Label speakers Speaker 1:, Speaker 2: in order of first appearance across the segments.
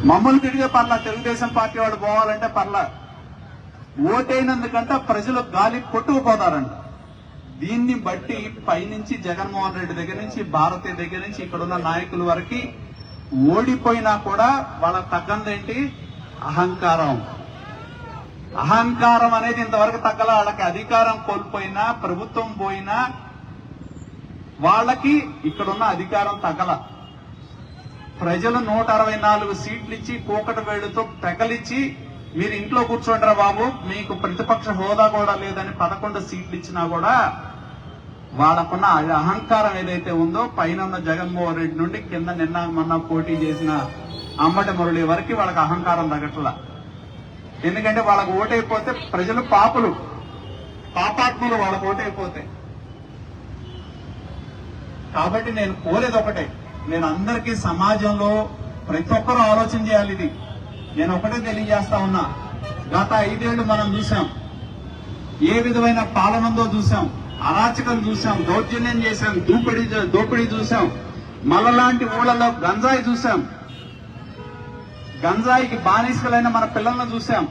Speaker 1: మమ్మల్ని తిరిగే పర్లా, తెలుగుదేశం పార్టీ వాడు పోవాలంటే పర్లా, ఓటైనందుకంటే ప్రజలు గాలి కొట్టుకుపోతారంట. దీన్ని బట్టి పైనుంచి జగన్మోహన్ రెడ్డి దగ్గర నుంచి, భారతి దగ్గర నుంచి ఇక్కడున్న నాయకుల వరకు ఓడిపోయినా కూడా వాళ్ళ తగ్గందేంటి? అహంకారం. అహంకారం అనేది ఇంతవరకు తగ్గల. వాళ్ళకి అధికారం కోల్పోయినా, ప్రభుత్వం పోయినా వాళ్ళకి ఇక్కడున్న అధికారం తగ్గల. ప్రజలు 164 సీట్లు ఇచ్చి కూకటి వేడుతో తెగలిచ్చి మీరు ఇంట్లో కూర్చోండిరా బాబు, మీకు ప్రతిపక్ష హోదా కూడా లేదని 11 సీట్లు ఇచ్చినా కూడా వాళ్ళకున్న అహంకారం ఏదైతే ఉందో, పైన ఉన్న జగన్మోహన్ రెడ్డి నుండి కింద నిన్న మొన్న పోటీ చేసిన అంబటి మురళి వరకు వాళ్ళకి అహంకారం తగ్గట్లా. ఎందుకంటే వాళ్ళకు ఓటైపోతే ప్రజలు పాపులు, పాపాత్ములు వాళ్ళకు ఓటైపోతే. కాబట్టి నేను కోరేది ఒకటే, నేను అందరికీ సమాజంలో ప్రతి ఒక్కరూ ఆలోచన చేయాలి. ఇది నేను ఒకటే తెలియజేస్తా ఉన్నా. గత 5 ఏళ్లు మనం చూసాం, ఏ విధమైన పాలనందో చూసాం, అరాచకం చూసాం, దౌర్జన్యం చేశాం, దోపిడీ చూసాం, మల్లలాంటి ఊళ్ళలో గంజాయి చూసాం, గంజాయికి బానిసలైన మన పిల్లలను చూసాం.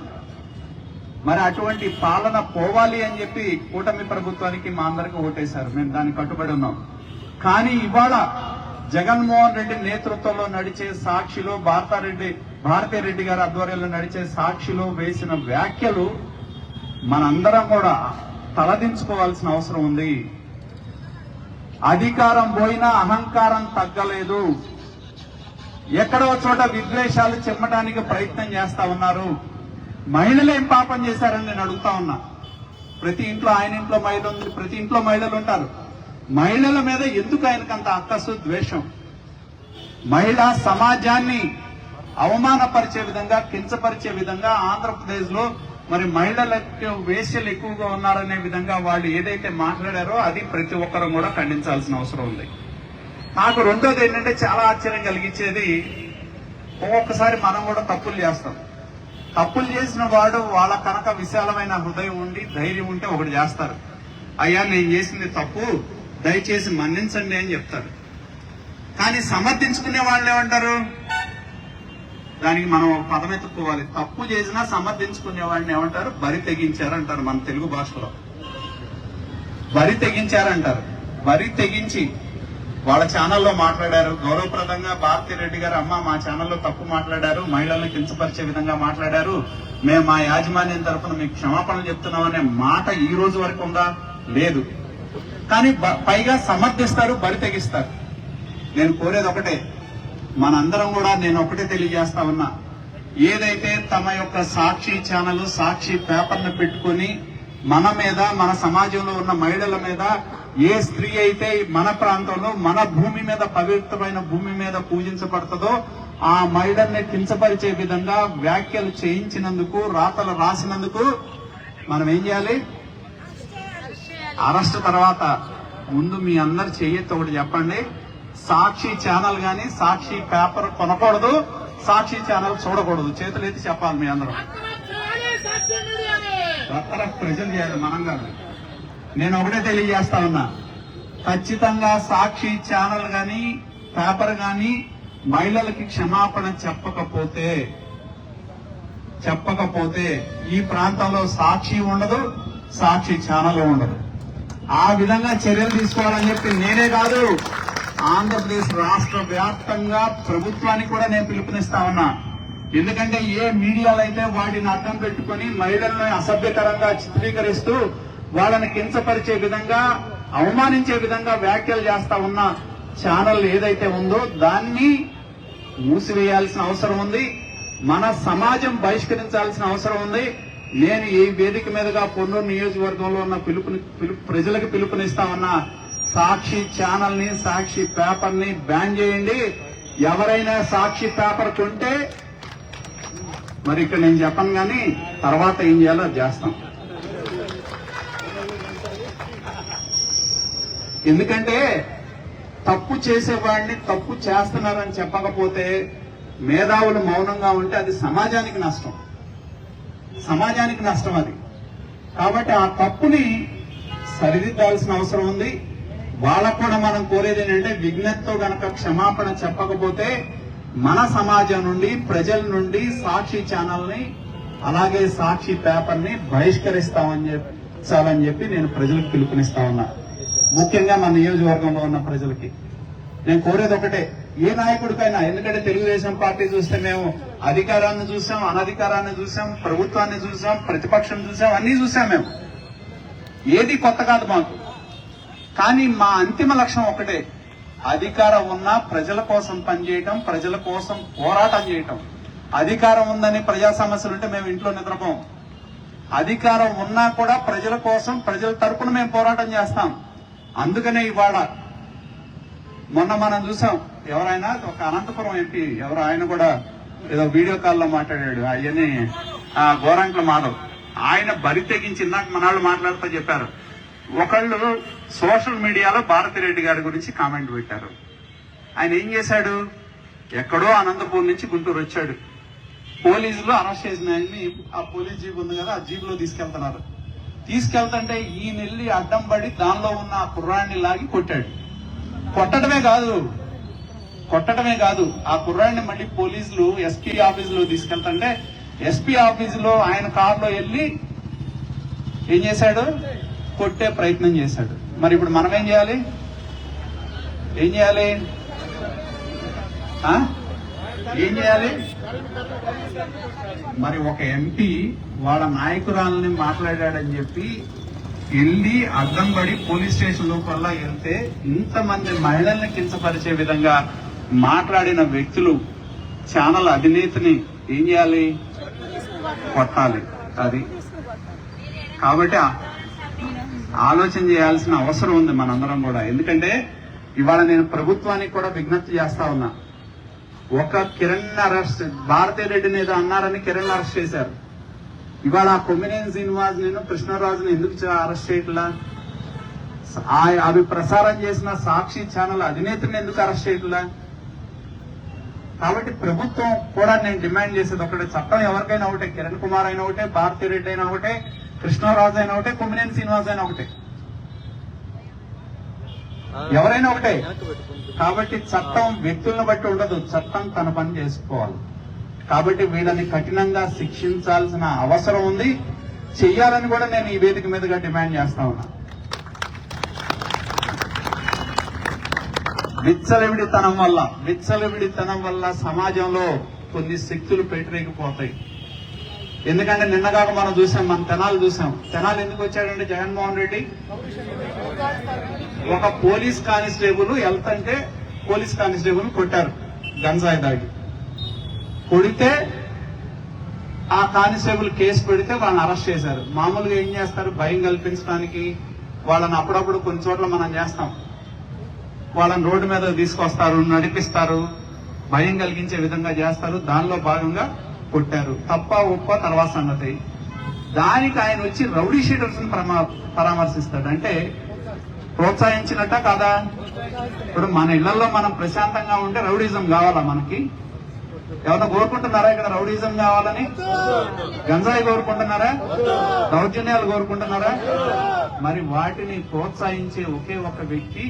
Speaker 1: మరి అటువంటి పాలన పోవాలి అని చెప్పి కూటమి ప్రభుత్వానికి మా అందరికీ ఓటేశారు, మేము దానికి కట్టుబడి ఉన్నాం. కానీ ఇవాళ జగన్మోహన్ రెడ్డి నేతృత్వంలో నడిచే సాక్షిలో, భారతిరెడ్డి గారి ఆధ్వర్యంలో నడిచే సాక్షిలో వేసిన వ్యాఖ్యలు మనందరం కూడా తలదించుకోవాల్సిన అవసరం ఉంది. అధికారం పోయినా అహంకారం తగ్గలేదు. ఎక్కడో చోట విద్వేషాలు చెమ్మటానికి ప్రయత్నం చేస్తా ఉన్నారు. మహిళలు ఏం పాపం చేశారని నేను అడుగుతా ఉన్నా. ప్రతి ఇంట్లో, ఆయన ఇంట్లో మహిళ ఉంది, ప్రతి ఇంట్లో మహిళలు ఉంటారు. మహిళల మీద ఎందుకు ఆయనకంత అక్కసు, ద్వేషం? మహిళా సమాజాన్ని అవమానపరిచే విధంగా, కించపరిచే విధంగా ఆంధ్రప్రదేశ్ లో మరి మహిళలకు వేశ్యలు ఎక్కువగా ఉన్నారనే విధంగా వాళ్ళు ఏదైతే మాట్లాడారో అది ప్రతి ఒక్కరూ కూడా ఖండించాల్సిన అవసరం ఉంది. నాకు రెండోది ఏంటంటే, చాలా ఆశ్చర్యం కలిగించేది, ఒక్కొక్కసారి మనం కూడా తప్పులు చేస్తాం. తప్పులు చేసిన వాడు వాళ్ళ కనుక విశాలమైన హృదయం ఉండి ధైర్యం ఉంటే ఒకటి చేస్తారు, అయ్యా నేను చేసింది తప్పు, దయచేసి మన్నించండి అని చెప్తారు. కానీ సమర్థించుకునే వాళ్ళు ఏమంటారు? దానికి మనం ఒక పదం ఎత్తుకోవాలి. తప్పు చేసినా సమర్థించుకునే వాళ్ళని ఏమంటారు? బరి తెగించారంటారు మన తెలుగు భాషలో. బరి తెగించారంటారు. బరి తెగించి వాళ్ళ ఛానల్లో మాట్లాడారు గౌరవప్రదంగా. భారతిరెడ్డి గారు, అమ్మ మా ఛానల్లో తప్పు మాట్లాడారు, మహిళలను కించపరిచే విధంగా మాట్లాడారు, మేము మా యాజమాన్యం తరఫున మీకు క్షమాపణలు చెప్తున్నామనే మాట ఈ రోజు వరకు ఉందా? లేదు. కానీ పైగా సమర్థిస్తారు, బరి తెగిస్తారు. నేను కోరేది ఒకటే, మనందరం కూడా నేను ఒకటే తెలియజేస్తా ఉన్నా, ఏదైతే తమ యొక్క సాక్షి ఛానల్, సాక్షి పేపర్ను పెట్టుకుని మన మీద, మన సమాజంలో ఉన్న మహిళల మీద, ఏ స్త్రీ అయితే మన ప్రాంతంలో, మన భూమి మీద, పవిత్రమైన భూమి మీద పూజించబడుతుందో ఆ మహిళల్ని కించపరిచే విధంగా వ్యాఖ్యలు చేయించినందుకు, రాతలు రాసినందుకు మనం ఏం చేయాలి? అరెస్ట్ తర్వాత ముందు మీ అందరు చెయ్యొచ్చు ఒకటి చెప్పండి, సాక్షి ఛానల్ గాని, సాక్షి పేపర్ కొనకూడదు, సాక్షి ఛానల్ చూడకూడదు. చేతులు ఎత్తి చెప్పాలి మీ అందరూ. ప్రజలు చేయాలి, మనం కాదు. నేను ఒకటే తెలియజేస్తా ఉన్నా, ఖచ్చితంగా సాక్షి ఛానల్ గాని, పేపర్ గాని మహిళలకి క్షమాపణ చెప్పకపోతే ఈ ప్రాంతంలో సాక్షి ఉండదు, సాక్షి ఛానల్ ఉండదు. ఆ విధంగా చర్యలు తీసుకోవాలని చెప్పి నేనే కాదు, ఆంధ్రప్రదేశ్ రాష్ట్ర వ్యాప్తంగా ప్రభుత్వానికి కూడా నేను పిలుపునిస్తా ఉన్నా. ఎందుకంటే ఏ మీడియాలో అయితే వాటిని అడ్డం పెట్టుకుని మహిళలను అసభ్యకరంగా చిత్రీకరిస్తూ వాళ్ళని కించపరిచే విధంగా, అవమానించే విధంగా వ్యాఖ్యలు చేస్తా ఉన్న ఛానల్ ఏదైతే ఉందో దాన్ని మూసివేయాల్సిన అవసరం ఉంది. మన సమాజం బహిష్కరించాల్సిన అవసరం ఉంది. నేను ఈ వేదిక మీదుగా పొన్నూరు నియోజకవర్గంలో ఉన్న ప్రజలకు పిలుపునిస్తా ఉన్నా, సాక్షి ఛానల్ ని, సాక్షి పేపర్ ని బ్యాన్ చేయండి. ఎవరైనా సాక్షి పేపర్ కొంటే మరి ఇక్కడ నేను చెప్పను కానీ తర్వాత ఏం చేయాలో అది చేస్తాం. ఎందుకంటే తప్పు చేసేవాడిని తప్పు చేస్తున్నారని చెప్పకపోతే, మేధావులు మౌనంగా ఉంటే అది సమాజానికి నష్టం, సమాజానికి నష్టం అది. కాబట్టి ఆ తప్పుని సరిదిద్దాల్సిన అవసరం ఉంది. వాళ్ళకు కూడా మనం కోరేది ఏంటంటే, విజ్ఞతతో గనక క్షమాపణ చెప్పకపోతే మన సమాజం నుండి, ప్రజల నుండి సాక్షి ఛానల్ ని అలాగే సాక్షి పేపర్ ని బహిష్కరిస్తామని చెప్పి నేను ప్రజలకు పిలుపునిస్తా ఉన్నా. ముఖ్యంగా మన నియోజకవర్గంలో ఉన్న ప్రజలకి నేను కోరేది ఒకటే, ఏ నాయకుడికైనా, ఎందుకంటే తెలుగుదేశం పార్టీ చూస్తే మేము అధికారాన్ని చూసాం, అనధికారాన్ని చూసాం, ప్రభుత్వాన్ని చూసాం, ప్రతిపక్షం చూసాం, అన్ని చూసాం. మేము ఏది కొత్త కాదు మాకు. కానీ మా అంతిమ లక్ష్యం ఒకటే, అధికారం ఉన్నా ప్రజల కోసం పనిచేయటం, ప్రజల కోసం పోరాటం చేయటం. అధికారం ఉందని ప్రజా సమస్యలుంటే మేము ఇంట్లో నిద్రపోం. అధికారం ఉన్నా కూడా ప్రజల కోసం, ప్రజల తరపున మేము పోరాటం చేస్తాం. అందుకనే ఇవాళ మొన్న మనం చూసాం, ఎవరైనా ఒక అనంతపురం ఎంపీ ఎవరు, ఆయన కూడా ఏదో వీడియో కాల్లో మాట్లాడాడు, అవన్నీ గోరంట్ల మాధవ్, ఆయన బరి తెగించి ఇందాక మనాళ్ళు మాట్లాడుతూ చెప్పారు. ఒకళ్ళు సోషల్ మీడియాలో భారతిరెడ్డి గారి గురించి కామెంట్ పెట్టారు. ఆయన ఏం చేశాడు, ఎక్కడో అనంతపూర్ నుంచి గుంటూరు వచ్చాడు. పోలీసులు అరెస్ట్ చేసిన ఆయన్ని ఆ పోలీస్ జీప్ ఉంది కదా, ఆ జీప్ లో తీసుకెళ్తున్నారు. తీసుకెళ్తుంటే ఈయన వెళ్ళి అడ్డం పడి దానిలో ఉన్న ఆ కుర్రాడిని లాగి కొట్టాడు. కొట్టడమే కాదు ఆ కుర్రాడిని మళ్ళీ పోలీసులు ఎస్పీ ఆఫీసులో తీసుకెళ్తుంటే ఎస్పీ ఆఫీసులో ఆయన కారులో వెళ్ళి ఏం చేశాడు, కొట్టే ప్రయత్నం చేశాడు. మరి ఇప్పుడు మనం ఏం చేయాలి? ఏం చేయాలి? మరి ఒక ఎంపీ వాళ్ళ నాయకురాలని మాట్లాడాడని చెప్పి వెళ్ళి అడ్డం పడి పోలీస్ స్టేషన్ లోపల వెళ్తే ఇంతమంది మహిళల్ని కించపరిచే విధంగా మాట్లాడిన వ్యక్తులు ఛానల్ అధినేతని ఏం చేయాలి? కొట్టాలి. అది కాబట్టి ఆలోచన చేయాల్సిన అవసరం ఉంది మనందరం కూడా. ఎందుకంటే ఇవాళ నేను ప్రభుత్వానికి కూడా విజ్ఞప్తి చేస్తా ఉన్నా. ఒక కిరణ్ అరెస్ట్, భారతిరెడ్డిని ఏదో అన్నారని కిరణ్ అరెస్ట్ చేశారు. ఇవాళ కొమ్మినేని శ్రీనివాస్ నేను కృష్ణరాజుని ఎందుకు అరెస్ట్ చేయట్లా? అవి ప్రసారం చేసిన సాక్షి ఛానల్ అధినేతని ఎందుకు అరెస్ట్ చేయట్లా? కాబట్టి ప్రభుత్వం కూడా నేను డిమాండ్ చేసేది ఒకటే, చట్టం ఎవరికైనా ఒకటే, కిరణ్ కుమార్ అయినా ఒకటే, భారతిరెడ్డి అయినా ఒకటే, కృష్ణరాజు అయినా ఒకటే, కొమ్మినేని శ్రీనివాస్ అయినా ఒకటే, ఎవరైనా ఒకటే. కాబట్టి చట్టం వ్యక్తులను బట్టి ఉండదు, చట్టం తన పని చేసుకోవాలి. కాబట్టి వీళ్ళని కఠినంగా శిక్షించాల్సిన అవసరం ఉంది, చెయ్యాలని కూడా నేను ఈ వేదిక మీదుగా డిమాండ్ చేస్తా ఉన్నా. విచ్చలవిడితనం వల్ల సమాజంలో కొన్ని శక్తులు పెట్టరేగిపోతాయి. ఎందుకంటే నిన్నగాక మనం చూసాం, మన తెనాలి చూసాం. తెనాలి ఎందుకు వచ్చాడంటే జగన్మోహన్ రెడ్డి ఒక పోలీస్ కానిస్టేబుల్ వెళ్తుంటే పోలీస్ కానిస్టేబుల్ కొట్టారు గంజాయి దాగి. కొడితే ఆ కానిస్టేబుల్ కేసు పెడితే వాళ్ళని అరెస్ట్ చేశారు. మామూలుగా ఏం చేస్తారు, భయం కల్పించడానికి వాళ్ళని అప్పుడప్పుడు కొన్ని చోట్ల మనం చేస్తాం, వాళ్ళని రోడ్డు మీద తీసుకొస్తారు, నడిపిస్తారు, భయం కలిగించే విధంగా చేస్తారు. దానిలో భాగంగా కొట్టారు. తప్ప ఒప్ప తర్వాత సంగతి. దానికి ఆయన వచ్చి రౌడీ షీటర్స్ పరామర్శిస్తాడు. అంటే ప్రోత్సహించినట్ట కాదా? ఇప్పుడు మన ఇళ్లలో మనం ప్రశాంతంగా ఉంటే రౌడీజం కావాలా మనకి? ఎవరైనా కోరుకుంటున్నారా ఇక్కడ రౌడీజం కావాలని? గంజాయి కోరుకుంటున్నారా? దౌర్జన్యాలు కోరుకుంటున్నారా? మరి వాటిని ప్రోత్సహించే ఒకే ఒక వ్యక్తి,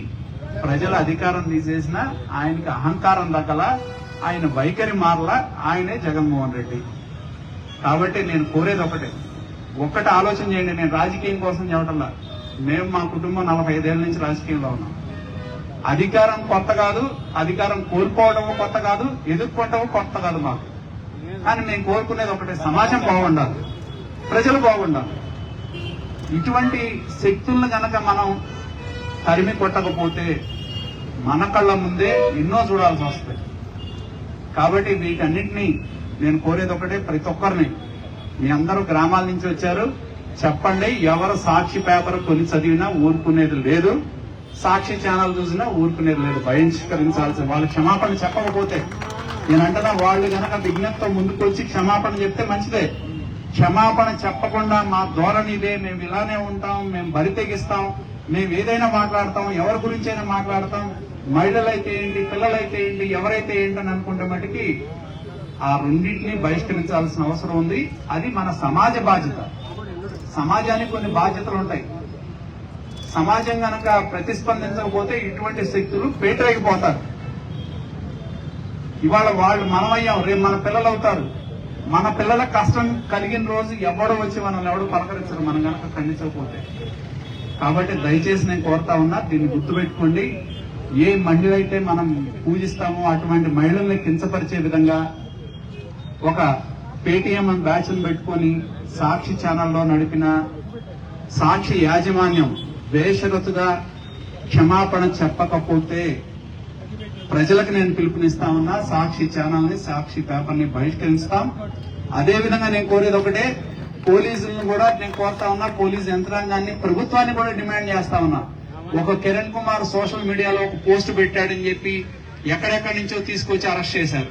Speaker 1: ప్రజల అధికారం తీసేసిన ఆయనకి అహంకారం దక్కల, ఆయన వైఖరి మారలా, ఆయనే జగన్మోహన్ రెడ్డి. కాబట్టి నేను కోరేది ఒకటి ఆలోచన చేయండి. నేను రాజకీయం కోసం చెప్పటంలా, మేము మా కుటుంబం 45 ఏళ్ల నుంచి రాజకీయంలో ఉన్నాం. అధికారం కొత్త కాదు, అధికారం కోల్పోవడం కొత్త కాదు, ఎదుర్కోవడం కొత్త కాదు మాకు. కానీ మేము కోరుకునేది ఒకటే, సమాజం బాగుండాలి, ప్రజలు బాగుండాలి. ఇటువంటి శక్తులను గనక మనం తరిమి కొట్టకపోతే మన కళ్ళ ముందే ఎన్నో చూడాల్సి వస్తుంది. కాబట్టి వీటన్నింటినీ నేను కోరేది ఒకటే, ప్రతి ఒక్కరిని, మీ అందరూ గ్రామాల నుంచి వచ్చారు, చెప్పండి. ఎవరు సాక్షి పేపర్ కొని చదివినా ఊరుకునేది లేదు, సాక్షి ఛానల్ చూసినా ఊరుకునేది లేదు. బహిష్కరించాల్సిన వాళ్ళు క్షమాపణ చెప్పకపోతే, నేనంటున్నా వాళ్ళు గనక విజ్ఞప్తితో ముందుకు వచ్చి క్షమాపణ చెప్తే మంచిదే. క్షమాపణ చెప్పకుండా మా ధోరణి ఇదే, మేము ఇలానే ఉంటాం, మేము బరి తెగిస్తాం, మేము ఏదైనా మాట్లాడతాం, ఎవరి గురించి అయినా మాట్లాడతాం, మహిళలైతే ఏంటి, పిల్లలైతే ఏంటి, ఎవరైతే ఏంటని అనుకుంటే మటుకి ఆ రెండింటినీ బహిష్కరించాల్సిన అవసరం ఉంది. అది మన సమాజ బాధ్యత. సమాజానికి కొన్ని బాధ్యతలు ఉంటాయి. సమాజం గనక ప్రతిస్పందించకపోతే ఇటువంటి శక్తులు పేటరేగిపోతారు. ఇవాళ వాళ్ళు మనమయ్యాం, రేపు మన పిల్లలు అవుతారు. మన పిల్లల కష్టం కలిగిన రోజు ఎవడో వచ్చి మనల్ని ఎవడు పలకరించరు మనం కనుక ఖండించకపోతే. కాబట్టి దయచేసి నేను కోరుతా ఉన్నా, దీన్ని గుర్తుపెట్టుకోండి. ఏ మహిళ అయితే మనం పూజిస్తామో అటువంటి మహిళల్ని కించపరిచే విధంగా ఒక పేటీఎం అని బ్యాచ్ పెట్టుకొని సాక్షి ఛానల్లో నడిపిన సాక్షి యాజమాన్యం బేషరతుగా క్షమాపణ చెప్పకపోతే ప్రజలకు నేను పిలుపునిస్తా ఉన్నా, సాక్షి ఛానల్ ని, సాక్షి పేపర్ ని బహిష్కరిస్తాం. అదే విధంగా నేను కోరేది ఒకటే, పోలీసులను కూడా నేను కోరుతా ఉన్నా, పోలీసు యంత్రాంగాన్ని, ప్రభుత్వాన్ని కూడా డిమాండ్ చేస్తా ఉన్నా. ఒక కిరణ్ కుమార్ సోషల్ మీడియాలో ఒక పోస్ట్ పెట్టాడని చెప్పి ఎక్కడెక్కడి నుంచో తీసుకొచ్చి అరెస్ట్ చేశారు.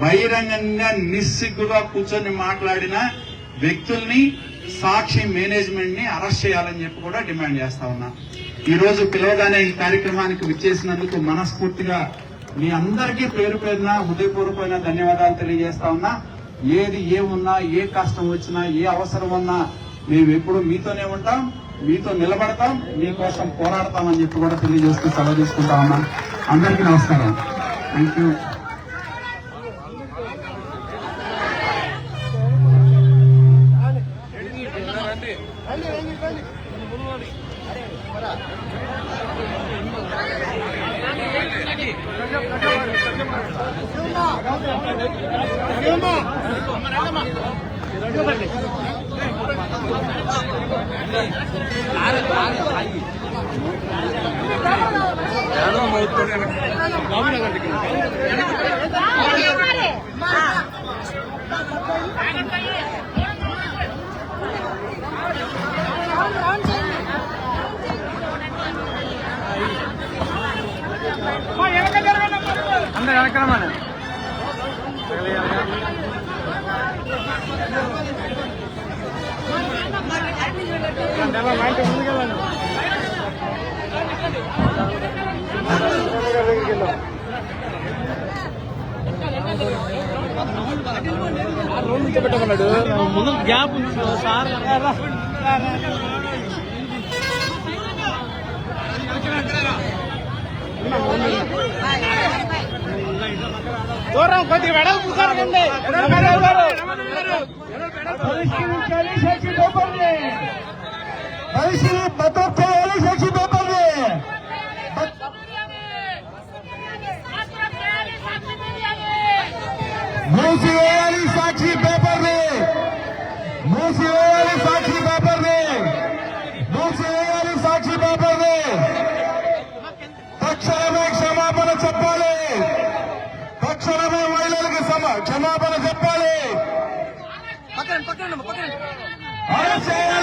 Speaker 1: బహిరంగంగా నిస్సిగ్గుగా కూర్చొని మాట్లాడిన వ్యక్తుల్ని, సాక్షి మేనేజ్మెంట్ ని అరెస్ట్ చేయాలని చెప్పి కూడా డిమాండ్ చేస్తా ఉన్నా. ఈ రోజు పిలవగానే ఈ కార్యక్రమానికి విచ్చేసినందుకు మనస్ఫూర్తిగా మీ అందరికీ పేరు పేరున హృదయపూర్వకమైన ధన్యవాదాలు తెలియజేస్తా ఉన్నా. ఏది ఏమున్నా, ఏ కష్టం వచ్చినా, ఏ అవసరం ఉన్నా మేము ఎప్పుడు మీతోనే ఉంటాం, మీతో నిలబడతాం, మీకోసం పోరాడతామని చెప్పి కూడా తెలియజేస్తూ సెలవు తీసుకుంటా ఉన్నా. అందరికీ నమస్కారం. Thank you.
Speaker 2: అందరూ వెనకరమ్మా. పెట్టమన్నాడు ముందు గ్యాప్ ఉంది సార్. దూరం కొద్దిగా వెడల్పు జరగండి. పరిష్కరించాలి సాక్షి పేపర్ని, భద్రత చేయాలి సాక్షి పేపర్ని, మూసివేయాలి సాక్షి పేపర్ని, మూసివేయాలి సాక్షి పేపర్ని, మూసివేయాలి సాక్షి పేపర్ని. తక్షణమే క్షమాపణ చెప్పాలి, తక్షణమే మహిళలకు క్షమాపణ చెప్పాలి. అరెస్ట్ చేయాలి.